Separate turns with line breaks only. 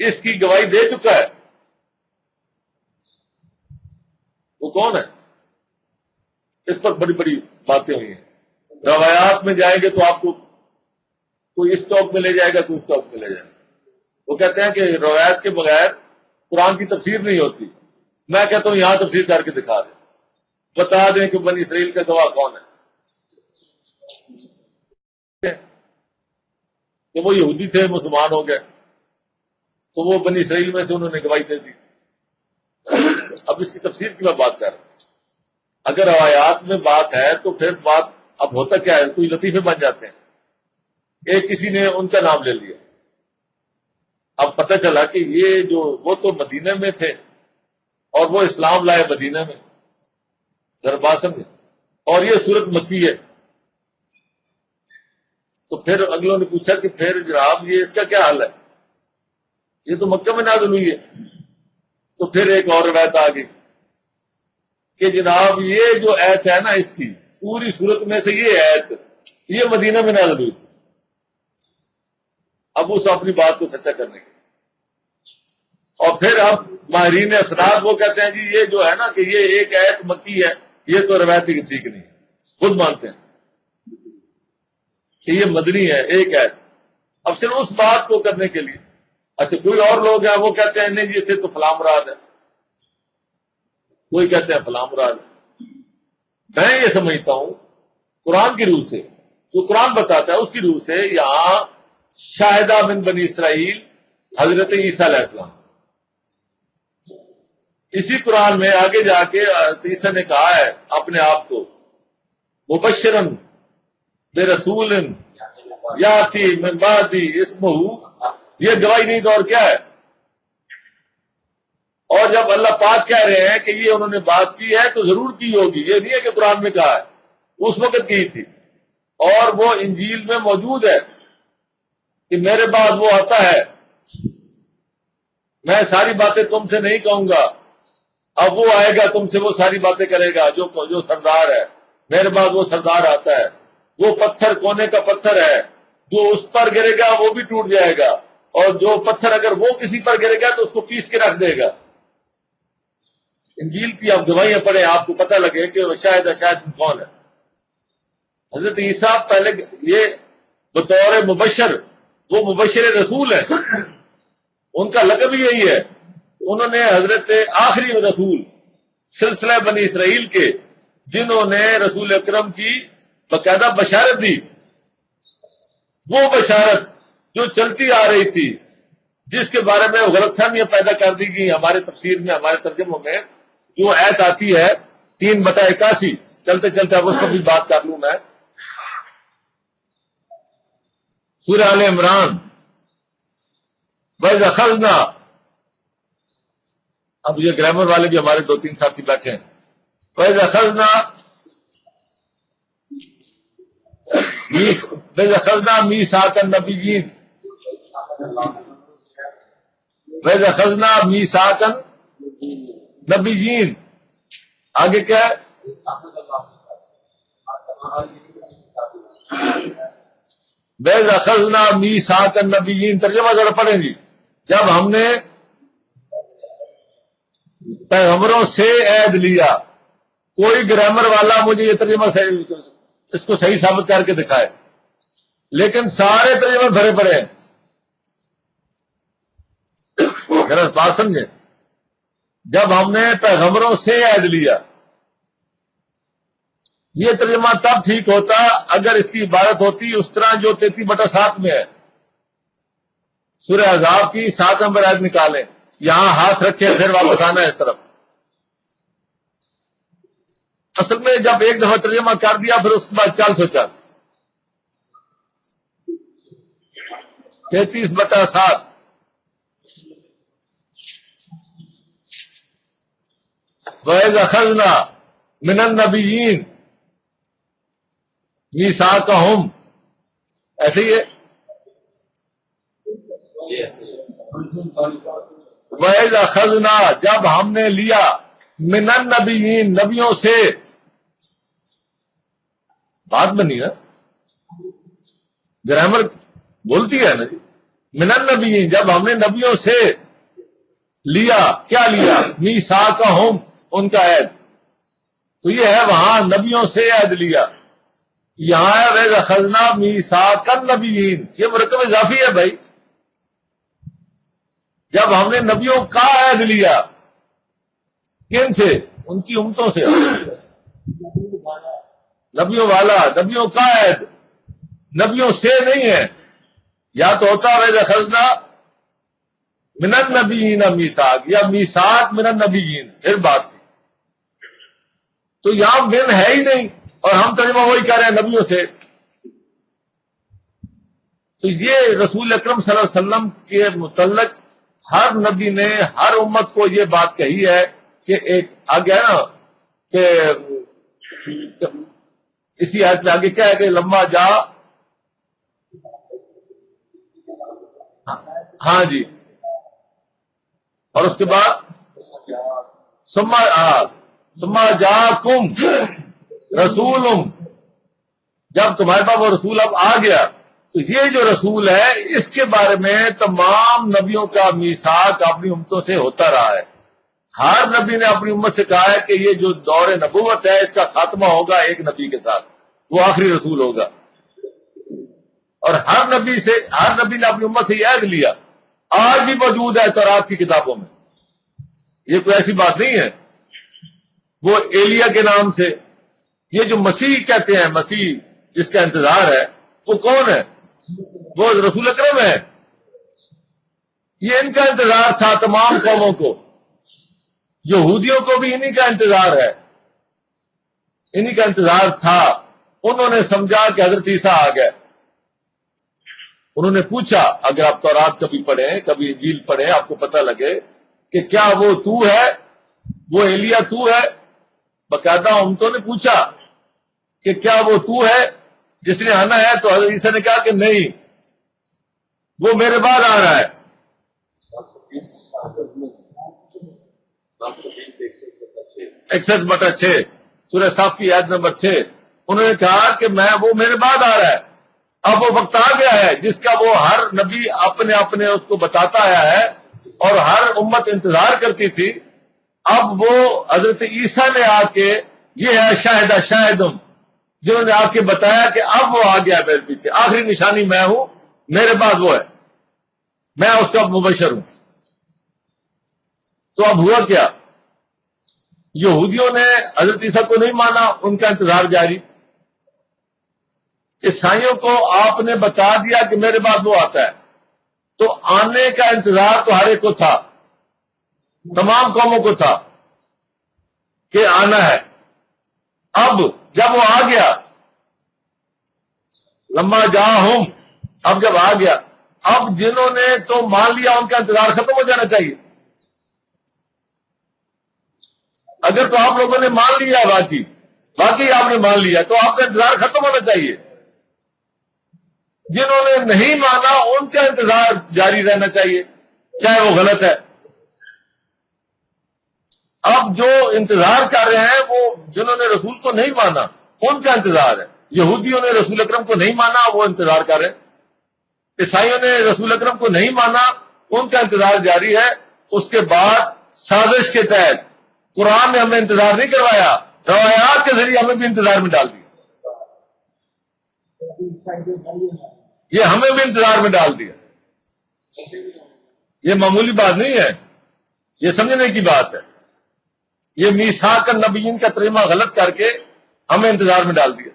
اس کی گواہی دے چکا ہے، وہ کون ہے؟ اس پر بڑی بڑی باتیں ہوئی ہیں. روایات میں جائیں گے تو آپ کو کوئی اس چوک میں لے جائے گا، کوئی اس چوک میں لے جائے گا. وہ کہتے ہیں کہ روایات کے بغیر قرآن کی تفسیر نہیں ہوتی. میں کہتا ہوں یہاں تفسیر کر کے دکھا دیں، بتا دیں کہ بنی اسرائیل کا گواہ کون ہے. کہ وہ یہودی تھے، مسلمان ہو گئے، تو وہ بنی اسرائیل میں سے انہوں نے گواہی دے دی. اب اس کی تفسیر کی میں بات کر رہا ہوں. اگر روایات میں بات ہے تو پھر بات اب ہوتا کیا ہے، کوئی لطیفے بن جاتے ہیں. ایک کسی نے ان کا نام لے لیا، اب پتہ چلا کہ یہ جو وہ تو مدینہ میں تھے اور وہ اسلام لائے مدینہ میں، ذرا بات سمجھے، اور یہ صورت مکی ہے. تو پھر اگلوں نے پوچھا کہ پھر جناب یہ اس کا کیا حل ہے، یہ تو مکہ میں نازل ہوئی ہے. تو پھر ایک اور روایت آ گئی کہ جناب یہ جو ایت ہے نا، اس کی پوری صورت میں سے یہ ایت یہ مدینہ میں نازل ہوئی تھی. اب اس اپنی بات کو سچا کرنے کے، اور پھر اب ماہرین اسناد وہ کہتے ہیں جی یہ جو ہے نا کہ یہ ایک ایت مکی ہے، یہ تو روایتی ٹھیک نہیں ہے. خود مانتے ہیں کہ یہ مدنی ہے ایک ایت. اب صرف اس بات کو کرنے کے لیے اچھا کوئی اور لوگ ہیں وہ کہتے ہیں نہیں جی اس سے تو فلاں مراد ہے، کوئی کہتے ہیں فلاں مراد ہے. میں یہ سمجھتا ہوں قرآن کی روح سے، جو قرآن بتاتا ہے اس کی روح سے، یہاں شاہدہ من بنی اسرائیل حضرت عیسیٰ علیہ السلام، اسی قرآن میں آگے جا کے عیسیٰ نے کہا ہے اپنے آپ کو مبشرن برسول یاتی من بعدی اسمہ، یہ گواہی نہیں تو اور کیا ہے. اور جب اللہ پاک کہہ رہے ہیں کہ یہ انہوں نے بات کی ہے تو ضرور کی ہوگی، یہ نہیں ہے کہ قرآن میں کہا ہے، اس وقت کی تھی. اور وہ انجیل میں موجود ہے کہ میرے بعد وہ آتا ہے، میں ساری باتیں تم سے نہیں کہوں گا، اب وہ آئے گا تم سے وہ ساری باتیں کرے گا، جو سردار ہے. میرے بعد وہ سردار آتا ہے، وہ پتھر کونے کا پتھر ہے، جو اس پر گرے گا وہ بھی ٹوٹ جائے گا، اور جو پتھر اگر وہ کسی پر گرے گا تو اس کو پیس کے رکھ دے گا. انجیل کی آپ گواہیاں پڑھیں، آپ کو پتہ لگے کہ شاید کون ہے. حضرت عیسیٰ پہلے یہ بطور مبشر، وہ مبشر رسول ہے، ان کا لقب یہی ہے. انہوں نے حضرت آخری رسول سلسلہ بنی اسرائیل کے، جنہوں نے رسول اکرم کی باقاعدہ بشارت دی، وہ بشارت جو چلتی آ رہی تھی، جس کے بارے میں غلط فہمیاں پیدا کر دی گئی ہمارے تفسیر میں، ہمارے ترجموں میں. جو آیت آتی ہے 3/81، چلتے چلتے اب اس پر بھی بات کر لوں میں. سورہ آل عمران، وَإِذْ أَخَذْنَا، اب یہ گرامر والے بھی ہمارے 2-3 ساتھی بیٹھے ہیں. وَإِذْ أَخَذْنَا مِيثَاقَ النَّبِيِّينَ، وَإِذْ أَخَذْنَا مِيثَاقَ النَّبِيِّينَ، آگے کیا ہے؟ وَإِذْ أَخَذْنَا مِيثَاقَ النَّبِيِّينَ، ترجمہ ذرا پڑھیں جی. جب ہم نے پیغمبروں سے عہد لیا. کوئی گرامر والا مجھے یہ ترجمہ اس کو صحیح ثابت کر کے دکھائے، لیکن سارے ترجمے بھرے پڑے ہیں. ذرا بات سمجھیں، جب ہم نے پیغمبروں سے عہد لیا، یہ ترجمہ تب ٹھیک ہوتا اگر اس کی عبارت ہوتی اس طرح جو 33/7 میں ہے. سورہ احزاب کی 7 نمبر آیت نکالیں، یہاں ہاتھ رکھے پھر واپس آنا ہے اس طرف. اصل میں جب ایک دفعہ ترجمہ کر دیا پھر اس کے بعد چل سو چل. 33/7، وَإِذْ أَخَذْنَا مِنَ النَّبِيِّينَ مِيثَاقَهُمْ، ایسے ہی ہے. وَإِذْ أَخَذْنَا، جب ہم نے لیا، مِنَ النَّبِيِّينَ، نبیوں سے. بات بنی نا، گرامر بولتی ہے نا جی. من النبیین، جب ہم نے نبیوں سے لیا، کیا لیا؟ میثاقہم، ان کا عہد. تو یہ ہے وہاں نبیوں سے عہد لیا، یہاں ہے وَإِذْ أَخَذْنَا مِيثَاقَ النَّبِيِّينَ، یہ مرکب اضافی ہے بھائی. جب ہم نے نبیوں کا عہد لیا، کن سے؟ ان کی امتوں سے. نبیوں والا، نبیوں کا عہد، نبیوں سے نہیں ہے. یا تو ہوتا وَإِذْ أَخَذْنَا مِنَ النَّبِيِّينَ مِيثَاقَ، یا میثاق من النبیین، پھر بات تھی. تو یہاں من ہے ہی نہیں، اور ہم ترجمہ وہی کہہ رہے ہیں نبیوں سے. تو یہ رسول اکرم صلی اللہ علیہ وسلم کے متعلق ہر نبی نے ہر امت کو یہ بات کہی ہے کہ ایک آگے ہے نا کہ اسی آیت میں آگے کیا ہے کہ لما جا، ہاں جی، اور اس کے بعد ثم جاءکم رسول، جب تمہارے پاس وہ رسول اب آ گیا، تو یہ جو رسول ہے اس کے بارے میں تمام نبیوں کا میثاق اپنی امتوں سے ہوتا رہا ہے. ہر نبی نے اپنی امت سے کہا ہے کہ یہ جو دور نبوت ہے اس کا خاتمہ ہوگا ایک نبی کے ساتھ، وہ آخری رسول ہوگا. اور ہر نبی نے اپنی امت سے یہ عہد لیا، آج بھی موجود ہے تورات کی کتابوں میں. یہ کوئی ایسی بات نہیں ہے. وہ ایلیا کے نام سے، یہ جو مسیح کہتے ہیں، مسیح جس کا انتظار ہے، وہ کون ہے؟ وہ رسول اکرم ہے. یہ ان کا انتظار تھا تمام قوموں کو، یہودیوں کو بھی انہی کا انتظار ہے، انہی کا انتظار تھا. انہوں نے سمجھا کہ حضرت عیسیٰ آ گئے. انہوں نے پوچھا، اگر آپ تورات کبھی پڑھیں، کبھی انجیل پڑھیں، آپ کو پتہ لگے کہ کیا وہ تو ہے، وہ ایلیا تو ہے؟ باقاعدہ امتوں نے پوچھا کہ کیا وہ تو ہے جس نے آنا ہے؟ تو حضرت عیسیٰ نے کہا کہ نہیں، وہ میرے بعد آ رہا ہے. 61/6 سورہ صاف کی آیت نمبر 6. انہوں نے کہا کہ وہ میرے بعد آ رہا ہے. اب وہ وقت آ گیا ہے جس کا وہ ہر نبی اپنے اپنے اس کو بتاتا آیا ہے اور ہر امت انتظار کرتی تھی. اب وہ حضرت عیسیٰ نے آ کے، یہ ہے شاہدم، جنہوں نے آ کے بتایا کہ اب وہ آ گیا میرے پیچھے، آخری نشانی میں ہوں، میرے بعد وہ ہے، میں اس کا مبشر ہوں. تو اب ہوا کیا؟ یہودیوں نے حضرت عیسیٰ کو نہیں مانا، ان کا انتظار جاری. عیسائیوں کو آپ نے بتا دیا کہ میرے بعد وہ آتا ہے، تو آنے کا انتظار تو ہر ایک کو تھا، تمام قوموں کو تھا کہ آنا ہے. اب جب وہ آ گیا، لما جاءہم، اب جب آ گیا، اب جنہوں نے تو مان لیا ان کا انتظار ختم ہو جانا چاہیے. اگر تو آپ لوگوں نے مان لیا، باقی آپ نے مان لیا، تو آپ کا انتظار ختم ہونا چاہیے. جنہوں نے نہیں مانا ان کا انتظار جاری رہنا چاہیے، چاہے وہ غلط ہے. اب جو انتظار کر رہے ہیں وہ جنہوں نے رسول کو نہیں مانا ان کا انتظار ہے. یہودیوں نے رسول اکرم کو نہیں مانا، وہ انتظار کر رہے ہیں. عیسائیوں نے رسول اکرم کو نہیں مانا، ان کا انتظار جاری ہے. اس کے بعد سازش کے تحت قرآن نے ہمیں انتظار نہیں کروایا، روایات کے ذریعے ہمیں بھی انتظار میں ڈال دیا. یہ ہمیں بھی انتظار میں ڈال دیا. یہ معمولی بات نہیں ہے، یہ سمجھنے کی بات ہے. یہ میثاق النبیین کا ترجمہ غلط کر کے ہمیں انتظار میں ڈال دیا.